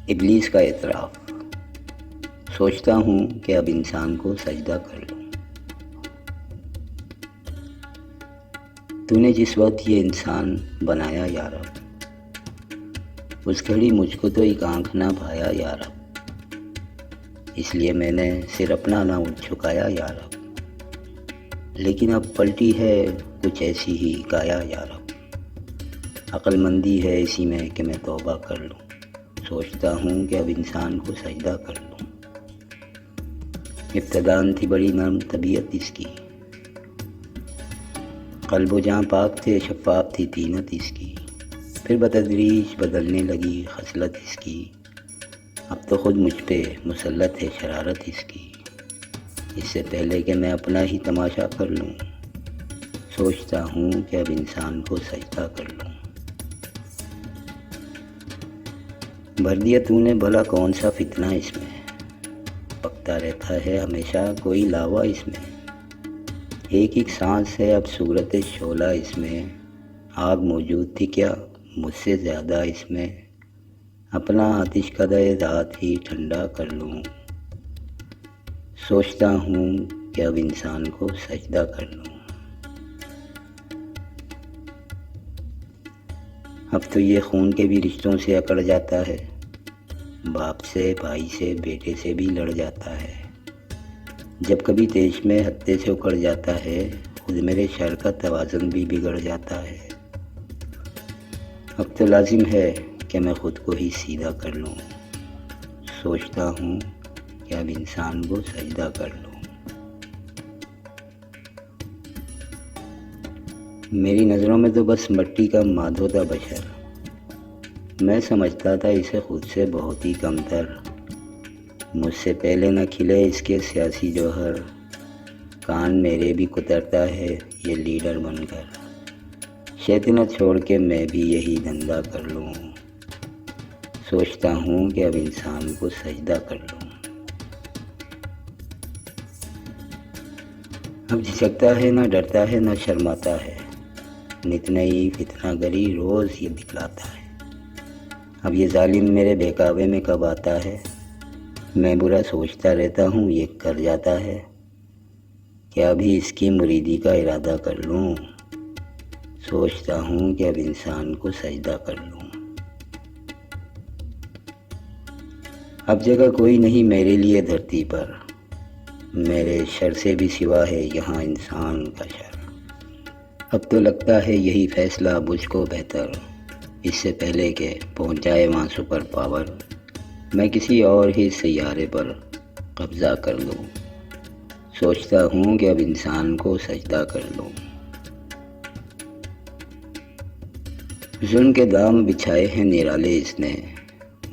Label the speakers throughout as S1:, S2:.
S1: ابلیس کا اعتراف۔ سوچتا ہوں کہ اب انسان کو سجدہ کر لوں۔ تو نے جس وقت یہ انسان بنایا یا رب، اس گھڑی مجھ کو تو ایک آنکھ نہ بھایا یا رب، اس لیے میں نے سر اپنا نہ جھکایا یا رب، لیکن اب پلٹی ہے کچھ ایسی ہی کایا یا رب۔ عقل مندی ہے اسی میں کہ میں توبہ کر لوں۔ سوچتا ہوں کہ اب انسان کو سجدہ کر لوں۔ ابتداً تھی بڑی نرم طبیعت اس کی، قلب و جاں پاک تھے، شفاف تھی طینت اس کی، پھر بتدریج بدلنے لگی خصلت اس کی، اب تو خود مجھ پہ مسلط ہے شرارت اس کی۔ اس سے پہلے کہ میں اپنا ہی تماشا کر لوں، سوچتا ہوں کہ اب انسان کو سجدہ کر لوں۔ بھر دیا تو نے بھلا کون سا فتنہ اس میں، پکتا رہتا ہے ہمیشہ کوئی لاوا اس میں، ایک ایک سانس ہے اب صورت شعلہ اس میں، آگ موجود تھی کیا مجھ سے زیادہ اس میں، اپنا آتش کدے ذات ہی ٹھنڈا کر لوں۔ سوچتا ہوں کہ اب انسان کو سجدہ کر لوں۔ اب تو یہ خون کے بھی رشتوں سے اکڑ جاتا ہے، باپ سے بھائی سے بیٹے سے بھی لڑ جاتا ہے، جب کبھی دیش میں ہتے سے اکڑ جاتا ہے، خود میرے شر کا توازن بھی بگڑ جاتا ہے۔ اب تو لازم ہے کہ میں خود کو ہی سیدھا کر لوں۔ سوچتا ہوں کہ اب انسان کو سجدہ کر لوں۔ میری نظروں میں تو بس مٹی کا مادھو تھا بشر، میں سمجھتا تھا اسے خود سے بہت ہی کمتر، مجھ سے پہلے نہ کھلے اس کے سیاسی جوہر، کان میرے بھی کترتا ہے یہ لیڈر بن کر، شیطنت چھوڑ کے میں بھی یہی دھندا کر لوں۔ سوچتا ہوں کہ اب انسان کو سجدہ کر لوں۔ اب جھجکتا ہے نہ ڈرتا ہے نہ شرماتا ہے، نت نئی فتنہ گری روز یہ دکھلاتا ہے، اب یہ ظالم میرے بہکاوے میں کب آتا ہے، میں برا سوچتا رہتا ہوں یہ کر جاتا ہے، کیا ابھی اس کی مریدی کا ارادہ کر لوں۔ سوچتا ہوں کہ اب انسان کو سجدہ کر لوں۔ اب جگہ کوئی نہیں میرے لیے دھرتی پر، میرے شر سے بھی سوا ہے یہاں انسان کا شر، اب تو لگتا ہے یہی فیصلہ مجھ کو بہتر، اس سے پہلے کہ پہنچ جائے وہاں سپر پاور، میں کسی اور ہی سیارے پر قبضہ کر لوں۔ سوچتا ہوں کہ اب انسان کو سجدہ کر لوں۔ ظلم کے دام بچھائے ہیں نرالے اس نے،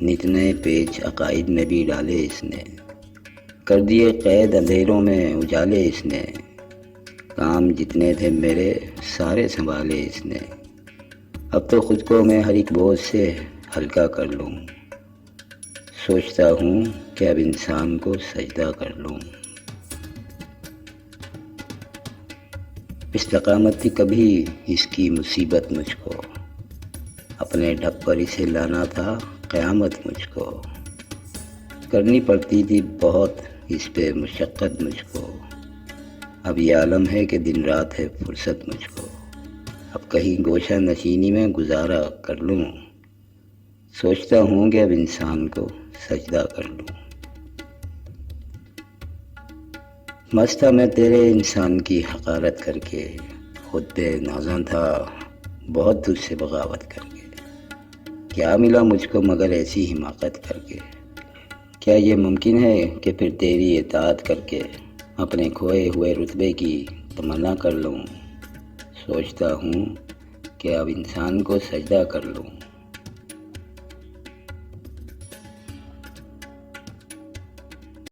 S1: نت نئے پیچ عقائد میں بھی ڈالے اس نے، کر دیے قید اندھیروں میں اجالے اس نے، کام جتنے تھے میرے سارے سنبھالے اس نے، اب تو خود کو میں ہر ایک بوجھ سے ہلکا کر لوں۔ سوچتا ہوں کہ اب انسان کو سجدہ کر لوں۔ استقامت تھی کبھی اس کی مصیبت مجھ کو، اپنے ڈھب پر اسے لانا تھا قیامت مجھ کو، کرنی پڑتی تھی بہت اس پہ مشقت مجھ کو، اب یہ عالم ہے کہ دن رات ہے فرصت مجھ کو، اب کہیں گوشہ نشینی میں گزارا کر لوں۔ سوچتا ہوں کہ اب انسان کو سجدہ کر لوں۔ مست تھا میں تیرے انسان کی حقارت کر کے، خود پہ نازاں تھا بہت تجھ سے بغاوت کر کے، کیا ملا مجھ کو مگر ایسی حماقت کر کے، کیا یہ ممکن ہے کہ پھر تیری اطاعت کر کے اپنے کھوئے ہوئے رتبے کی تمنا کر لوں۔ سوچتا ہوں کہ اب انسان کو سجدہ کر لوں۔